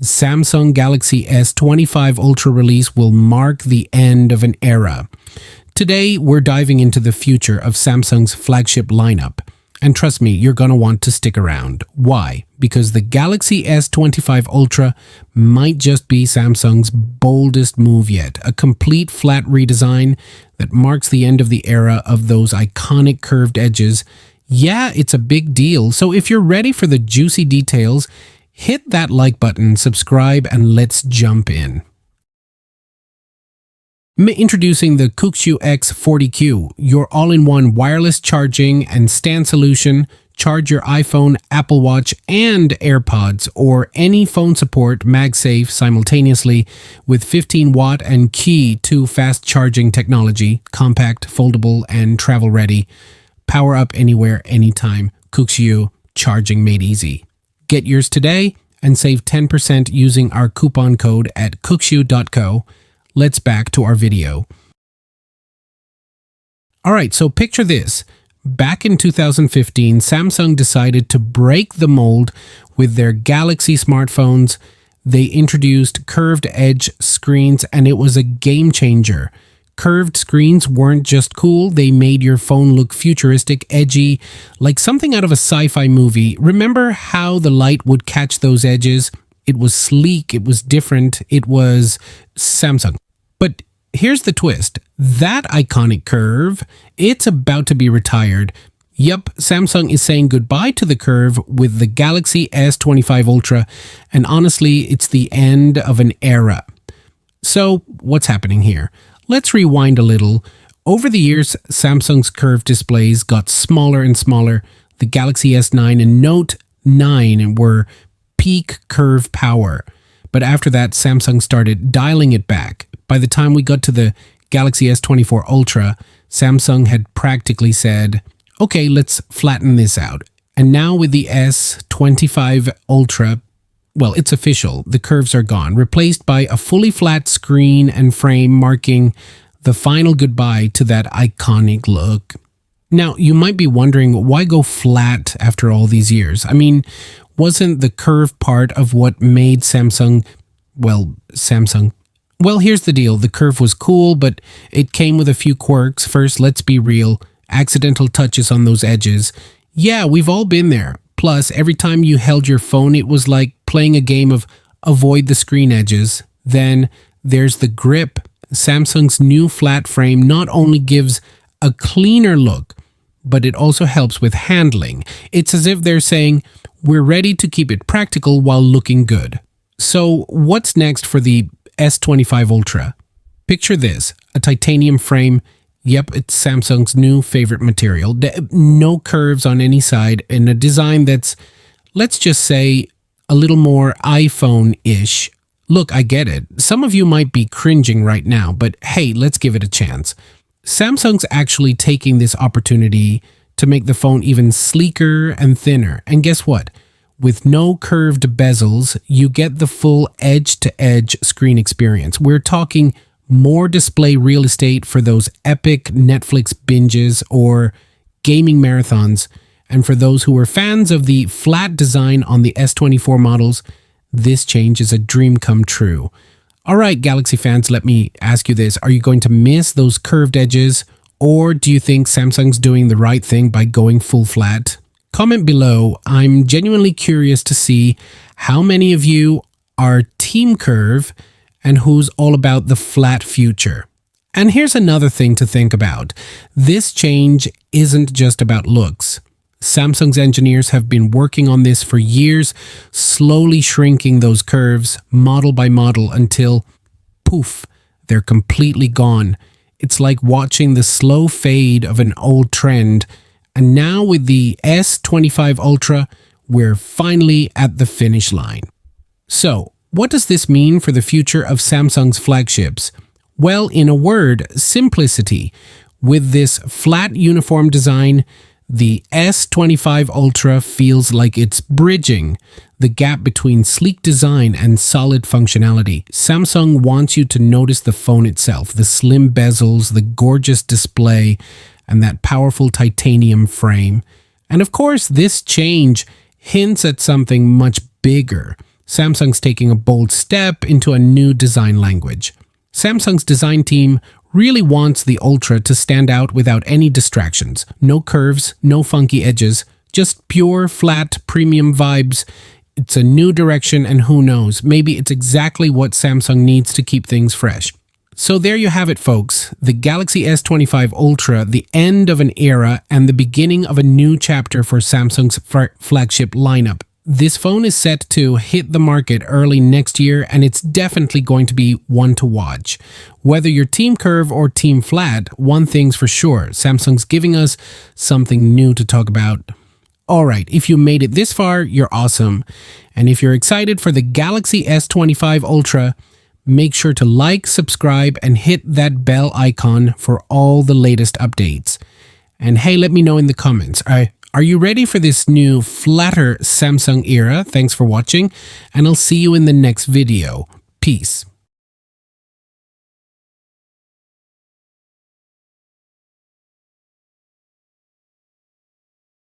Samsung Galaxy S25 Ultra release will mark the end of an era. Today, we're diving into the future of Samsung's flagship lineup. And trust me, you're going to want to stick around. Why? Because the Galaxy S25 Ultra might just be Samsung's boldest move yet. A complete flat redesign that marks the end of the era of those iconic curved edges. Yeah, it's a big deal. So if you're ready for the juicy details, hit that like button, subscribe, and let's jump in. Introducing the Cooku X40Q, your all-in-one wireless charging and stand solution. Charge your iPhone, Apple Watch, and AirPods or any phone support MagSafe simultaneously with 15-watt and Qi 2 fast charging technology, compact, foldable, and travel-ready. Power up anywhere, anytime. Cooku, charging made easy. Get yours today and save 10% using our coupon code at cooku.co. Let's back to our video. Alright, so picture this. Back in 2015, Samsung decided to break the mold with their Galaxy smartphones. They introduced curved edge screens and it was a game changer. Curved screens weren't just cool, they made your phone look futuristic, edgy, like something out of a sci-fi movie. Remember how the light would catch those edges? It was sleek, it was different, it was Samsung. But here's the twist. That iconic curve, it's about to be retired. Yup, Samsung is saying goodbye to the curve with the Galaxy S25 Ultra, and honestly, it's the end of an era. So, what's happening here? Let's rewind a little. Over the years, Samsung's curved displays got smaller and smaller. The Galaxy S9 and Note 9 were peak curve power. But after that, Samsung started dialing it back. By the time we got to the Galaxy S24 Ultra, Samsung had practically said, okay, let's flatten this out. And now with the S25 Ultra, well, it's official. The curves are gone, replaced by a fully flat screen and frame, marking the final goodbye to that iconic look. Now, you might be wondering, why go flat after all these years? I mean, wasn't the curve part of what made Samsung, well, Samsung? Well, here's the deal. The curve was cool, but it came with a few quirks. First, let's be real, accidental touches on those edges. Yeah, we've all been there. Plus, every time you held your phone, it was like playing a game of avoid the screen edges. Then there's the grip. Samsung's new flat frame not only gives a cleaner look, but it also helps with handling. It's as if they're saying, we're ready to keep it practical while looking good. So what's next for the S25 Ultra? Picture this, a titanium frame. Yep, it's Samsung's new favorite material. No curves on any side, and a design that's, let's just say, a little more iPhone-ish. Look, I get it. Some of you might be cringing right now, but hey, let's give it a chance. Samsung's actually taking this opportunity to make the phone even sleeker and thinner. And guess what? With no curved bezels, you get the full edge-to-edge screen experience. We're talking more display real estate for those epic Netflix binges or gaming marathons. And for those who are fans of the flat design on the S24 models, this change is a dream come true. All right, Galaxy fans, let me ask you this. Are you going to miss those curved edges? Or do you think Samsung's doing the right thing by going full flat? Comment below. I'm genuinely curious to see how many of you are Team Curve and who's all about the flat future. And here's another thing to think about. This change isn't just about looks. Samsung's engineers have been working on this for years, slowly shrinking those curves model by model until, poof, they're completely gone. It's like watching the slow fade of an old trend. And now with the S25 Ultra, we're finally at the finish line. So, what does this mean for the future of Samsung's flagships? Well, in a word, simplicity. With this flat uniform design, the S25 Ultra feels like it's bridging the gap between sleek design and solid functionality. Samsung wants you to notice the phone itself, the slim bezels, the gorgeous display, and that powerful titanium frame. And of course, this change hints at something much bigger. Samsung's taking a bold step into a new design language. Samsung's design team really wants the Ultra to stand out without any distractions. No curves, no funky edges, just pure, flat, premium vibes. It's a new direction, and who knows, maybe it's exactly what Samsung needs to keep things fresh. So there you have it, folks. The Galaxy S25 Ultra, the end of an era and the beginning of a new chapter for Samsung's flagship lineup. This phone is set to hit the market early next year, and it's definitely going to be one to watch. Whether you're Team Curve or Team Flat, one thing's for sure, Samsung's giving us something new to talk about. Alright, if you made it this far, you're awesome. And if you're excited for the Galaxy S25 Ultra, make sure to like, subscribe, and hit that bell icon for all the latest updates. And hey, let me know in the comments. Are you ready for this new, flatter Samsung era? Thanks for watching, and I'll see you in the next video. Peace.